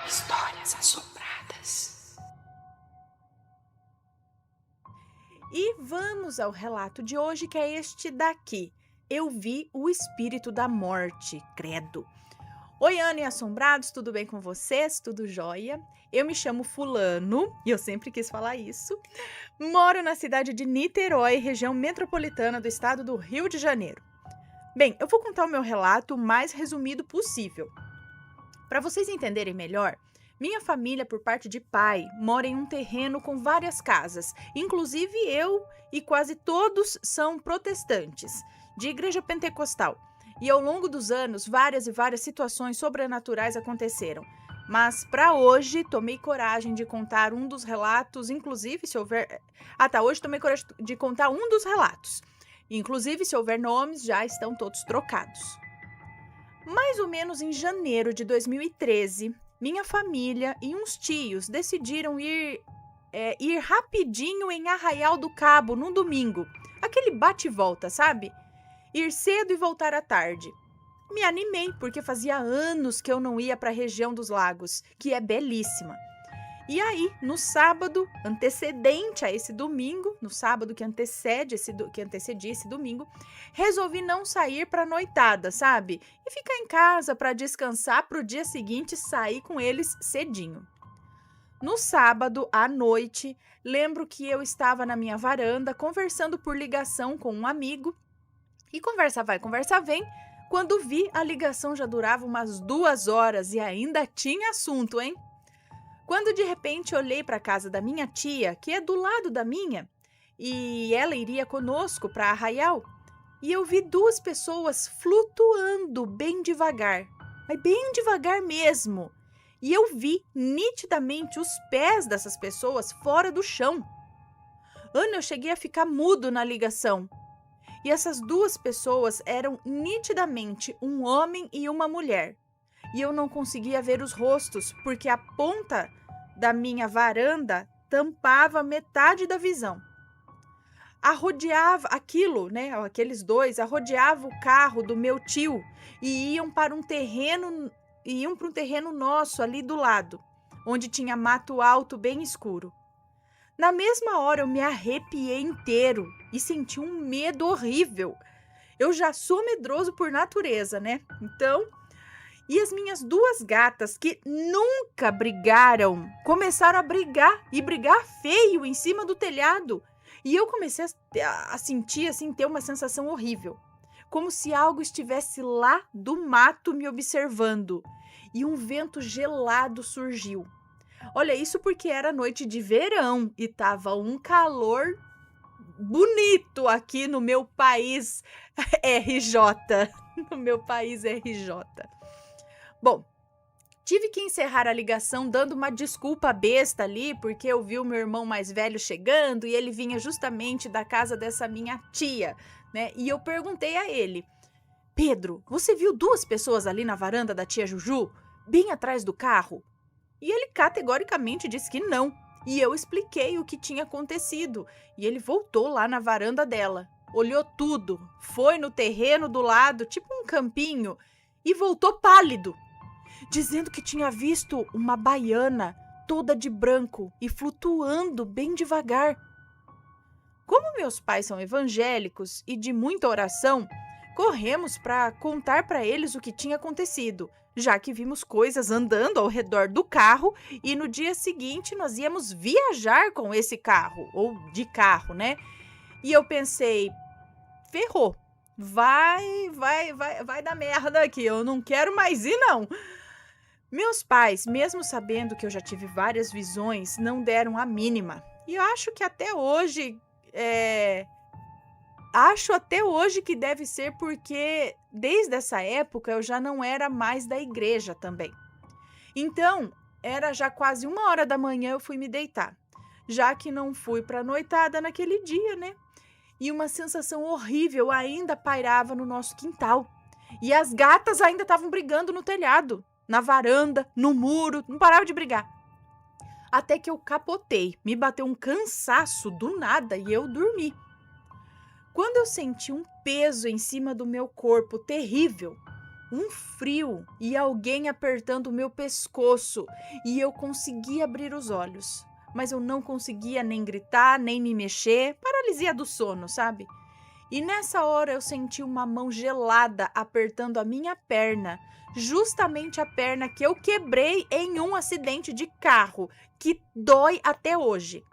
Histórias assombradas. E vamos ao relato de hoje, que é este daqui. Eu vi o espírito da morte, credo. Oi, Ana e assombrados, tudo bem com vocês? Tudo jóia? Eu me chamo Fulano, e eu sempre quis falar isso. Moro na cidade de Niterói, região metropolitana do estado do Rio de Janeiro. Bem, eu vou contar o meu relato o mais resumido possível. Para vocês entenderem melhor, minha família, por parte de pai, mora em um terreno com várias casas. Inclusive eu e quase todos são protestantes, de igreja pentecostal. E ao longo dos anos, várias situações sobrenaturais aconteceram. Mas para hoje, tomei coragem de contar um dos relatos, inclusive se houver... hoje tomei coragem de contar um dos relatos. Inclusive, se houver nomes, já estão todos trocados. Mais ou menos em janeiro de 2013, minha família e uns tios decidiram ir rapidinho em Arraial do Cabo num domingo. Aquele bate e volta, sabe? Ir cedo e voltar à tarde. Me animei porque fazia anos que eu não ia para a região dos lagos, que é belíssima. E aí, no sábado antecedente a esse domingo, no sábado que antecedia esse domingo, resolvi não sair para noitada, sabe? E ficar em casa para descansar para o dia seguinte sair com eles cedinho. No sábado, à noite, lembro que eu estava na minha varanda conversando por ligação com um amigo. E conversa vai, conversa vem. Quando vi, a ligação já durava umas 2 horas e ainda tinha assunto, hein? Quando de repente olhei para a casa da minha tia, que é do lado da minha, e ela iria conosco para Arraial, e eu vi 2 pessoas flutuando bem devagar, mas bem devagar mesmo. E eu vi nitidamente os pés dessas pessoas fora do chão. Ana, eu cheguei a ficar mudo na ligação. E essas 2 pessoas eram nitidamente um homem e uma mulher. E eu não conseguia ver os rostos, porque a ponta da minha varanda tampava metade da visão. Aqueles 2 arrodeavam o carro do meu tio e iam para um terreno nosso ali do lado, onde tinha mato alto bem escuro. Na mesma hora eu me arrepiei inteiro e senti um medo horrível. Eu já sou medroso por natureza, né? Então... E as minhas 2 gatas, que nunca brigaram, começaram a brigar feio em cima do telhado. E eu comecei a sentir, assim, ter uma sensação horrível. Como se algo estivesse lá do mato me observando. E um vento gelado surgiu. Olha, isso porque era noite de verão e tava um calor bonito aqui no meu país RJ. No meu país RJ. Bom, tive que encerrar a ligação dando uma desculpa besta ali, porque eu vi o meu irmão mais velho chegando e ele vinha justamente da casa dessa minha tia, né? E eu perguntei a ele: Pedro, você viu 2 pessoas ali na varanda da tia Juju, bem atrás do carro? E ele categoricamente disse que não. E eu expliquei o que tinha acontecido. E ele voltou lá na varanda dela, olhou tudo, foi no terreno do lado, tipo um campinho, e voltou pálido, dizendo que tinha visto uma baiana toda de branco e flutuando bem devagar. Como meus pais são evangélicos e de muita oração, corremos para contar para eles o que tinha acontecido, já que vimos coisas andando ao redor do carro e no dia seguinte nós íamos viajar com esse carro, ou de carro, né? E eu pensei, ferrou, vai dar merda aqui, eu não quero mais ir não. Meus pais, mesmo sabendo que eu já tive várias visões, não deram a mínima. E eu acho que até hoje... Acho até hoje que deve ser porque, desde essa época, eu já não era mais da igreja também. Então, era já quase 1 hora da manhã eu fui me deitar, já que não fui para a noitada naquele dia, né? E uma sensação horrível ainda pairava no nosso quintal. E as gatas ainda estavam brigando no telhado, na varanda, no muro, não parava de brigar. Até que eu capotei, me bateu um cansaço do nada e eu dormi. Quando eu senti um peso em cima do meu corpo terrível, um frio e alguém apertando o meu pescoço e eu consegui abrir os olhos. Mas eu não conseguia nem gritar, nem me mexer, paralisia do sono, sabe? E nessa hora eu senti uma mão gelada apertando a minha perna, justamente a perna que eu quebrei em um acidente de carro, que dói até hoje.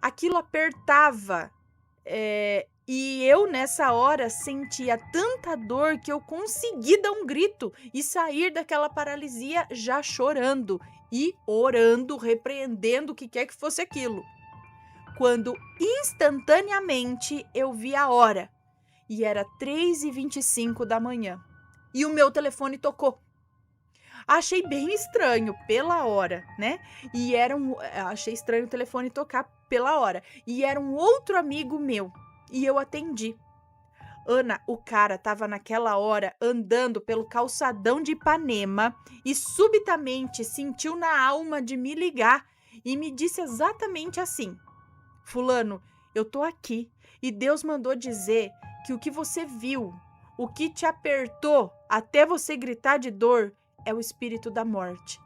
Aquilo apertava, e eu nessa hora sentia tanta dor que eu consegui dar um grito e sair daquela paralisia já chorando e orando, repreendendo o que quer que fosse aquilo. Quando instantaneamente eu vi a hora e era 3h25 da manhã e o meu telefone tocou. Achei bem estranho pela hora, né? Achei estranho o telefone tocar pela hora. E era um outro amigo meu. E eu atendi. Ana, o cara tava naquela hora andando pelo calçadão de Ipanema e subitamente sentiu na alma de me ligar e me disse exatamente assim: Fulano, eu tô aqui e Deus mandou dizer que o que você viu, o que te apertou até você gritar de dor, é o espírito da morte.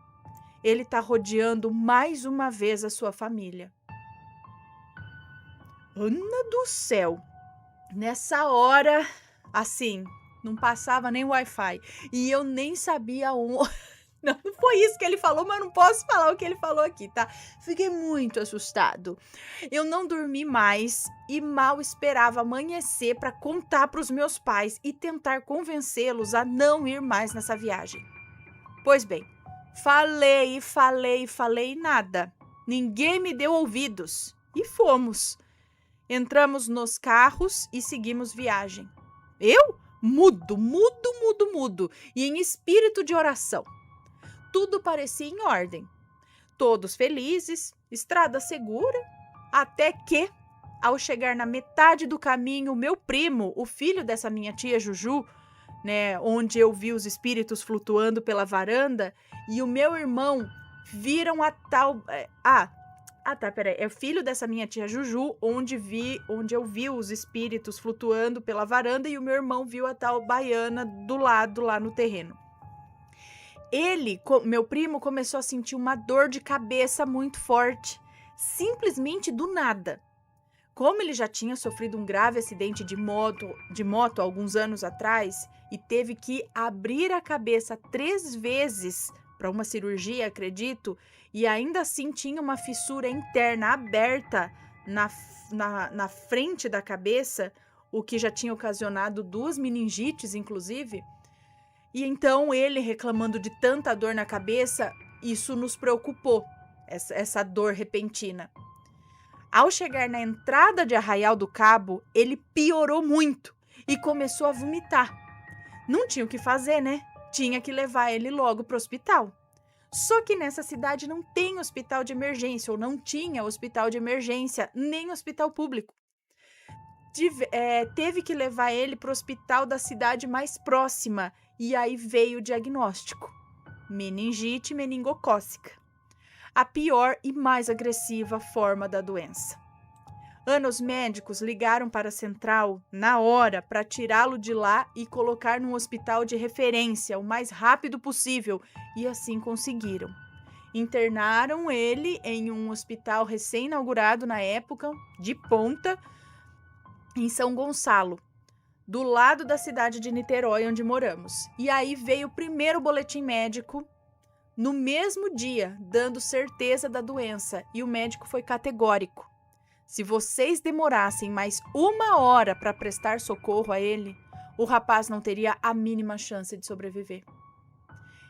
Ele tá rodeando mais uma vez a sua família. Ana do céu! Nessa hora, assim, não passava nem Wi-Fi. E eu nem sabia onde. Não foi isso que ele falou, mas não posso falar o que ele falou aqui, tá? Fiquei muito assustado. Eu não dormi mais e mal esperava amanhecer para contar para os meus pais e tentar convencê-los a não ir mais nessa viagem. Pois bem, falei e nada. Ninguém me deu ouvidos. E fomos. Entramos nos carros e seguimos viagem. Eu? Mudo. E em espírito de oração. Tudo parecia em ordem. Todos felizes, estrada segura, até que, ao chegar na metade do caminho, meu primo, o filho dessa minha tia Juju, né, onde eu vi os espíritos flutuando pela varanda, e o meu irmão viram a tal... É o filho dessa minha tia Juju, onde eu vi os espíritos flutuando pela varanda e o meu irmão viu a tal baiana do lado, lá no terreno. Meu primo, começou a sentir uma dor de cabeça muito forte, simplesmente do nada. Como ele já tinha sofrido um grave acidente de moto alguns anos atrás e teve que abrir a cabeça 3 vezes para uma cirurgia, acredito, e ainda assim tinha uma fissura interna aberta na frente da cabeça, o que já tinha ocasionado 2 meningites, inclusive. E então ele, reclamando de tanta dor na cabeça, isso nos preocupou, essa dor repentina. Ao chegar na entrada de Arraial do Cabo, ele piorou muito e começou a vomitar. Não tinha o que fazer, né? Tinha que levar ele logo para o hospital. Só que nessa cidade não tem hospital de emergência, ou não tinha hospital de emergência, nem hospital público. Teve que levar ele para o hospital da cidade mais próxima, e aí veio o diagnóstico: meningite meningocócica, a pior e mais agressiva forma da doença. Os médicos ligaram para a central na hora para tirá-lo de lá e colocar num hospital de referência o mais rápido possível, e assim conseguiram. Internaram ele em um hospital recém-inaugurado na época, de ponta, em São Gonçalo, do lado da cidade de Niterói, onde moramos. E aí veio o primeiro boletim médico no mesmo dia, dando certeza da doença, e o médico foi categórico: se vocês demorassem mais 1 hora para prestar socorro a ele, o rapaz não teria a mínima chance de sobreviver.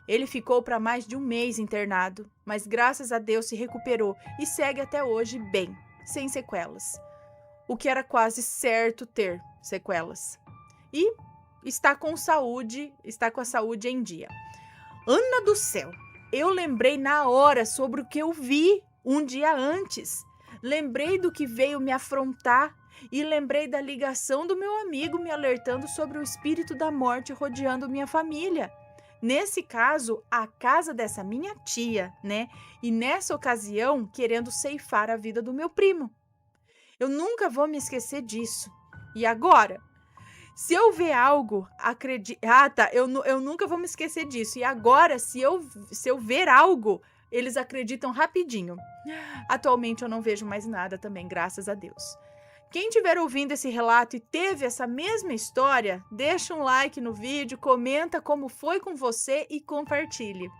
Ele ficou para mais de 1 mês internado, mas graças a Deus se recuperou e segue até hoje bem, sem sequelas. O que era quase certo ter sequelas. E está com a saúde em dia. Ana do céu, eu lembrei na hora sobre o que eu vi um dia antes. Lembrei do que veio me afrontar e lembrei da ligação do meu amigo me alertando sobre o espírito da morte rodeando minha família. Nesse caso, a casa dessa minha tia, né? E nessa ocasião, querendo ceifar a vida do meu primo. Eu nunca vou me esquecer disso. E agora? Se eu ver algo, acredite... Ah, tá, eu nunca vou me esquecer disso. E agora, se eu ver algo, eles acreditam rapidinho. Atualmente eu não vejo mais nada também, graças a Deus. Quem estiver ouvindo esse relato e teve essa mesma história, deixa um like no vídeo, comenta como foi com você e compartilhe.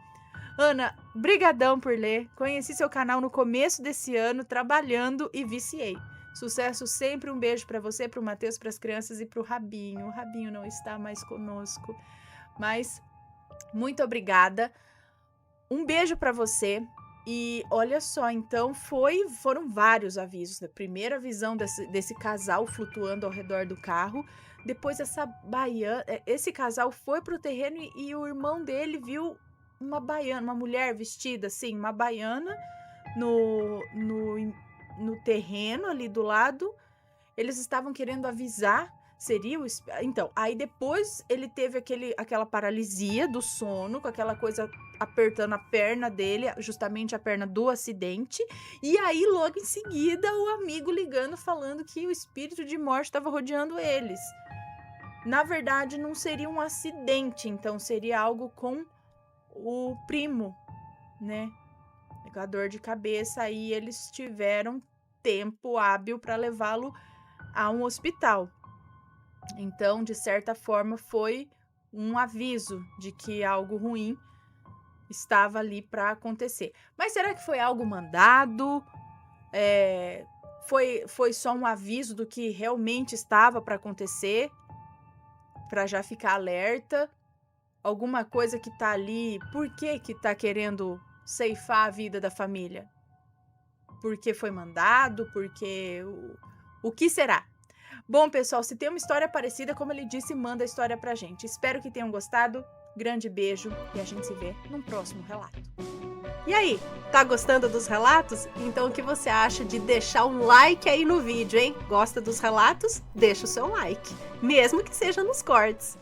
Ana, brigadão por ler. Conheci seu canal no começo desse ano, trabalhando e viciei. Sucesso sempre, um beijo para você, para o Matheus, para as crianças e para o Rabinho. O Rabinho não está mais conosco, mas muito obrigada. Um beijo para você. E olha só, então foram vários avisos. A primeira visão desse casal flutuando ao redor do carro. Depois esse casal foi pro terreno e o irmão dele viu uma baiana, uma mulher vestida assim, uma baiana no terreno ali do lado. Eles estavam querendo avisar, seria o... Então, aí depois ele teve aquela paralisia do sono, com aquela coisa apertando a perna dele, justamente a perna do acidente, e aí logo em seguida o amigo ligando falando que o espírito de morte estava rodeando eles. Na verdade não seria um acidente, então seria algo com o primo, né? Com a dor de cabeça, aí eles tiveram tempo hábil para levá-lo a um hospital. Então, de certa forma, foi um aviso de que algo ruim estava ali para acontecer. Mas será que foi algo mandado? Foi só um aviso do que realmente estava para acontecer? Para já ficar alerta? Alguma coisa que tá ali, por que tá querendo ceifar a vida da família? Porque foi mandado? Porque... O que será? Bom, pessoal, se tem uma história parecida, como ele disse, manda a história pra gente. Espero que tenham gostado. Grande beijo e a gente se vê num próximo relato. E aí, tá gostando dos relatos? Então o que você acha de deixar um like aí no vídeo, hein? Gosta dos relatos? Deixa o seu like, mesmo que seja nos cortes.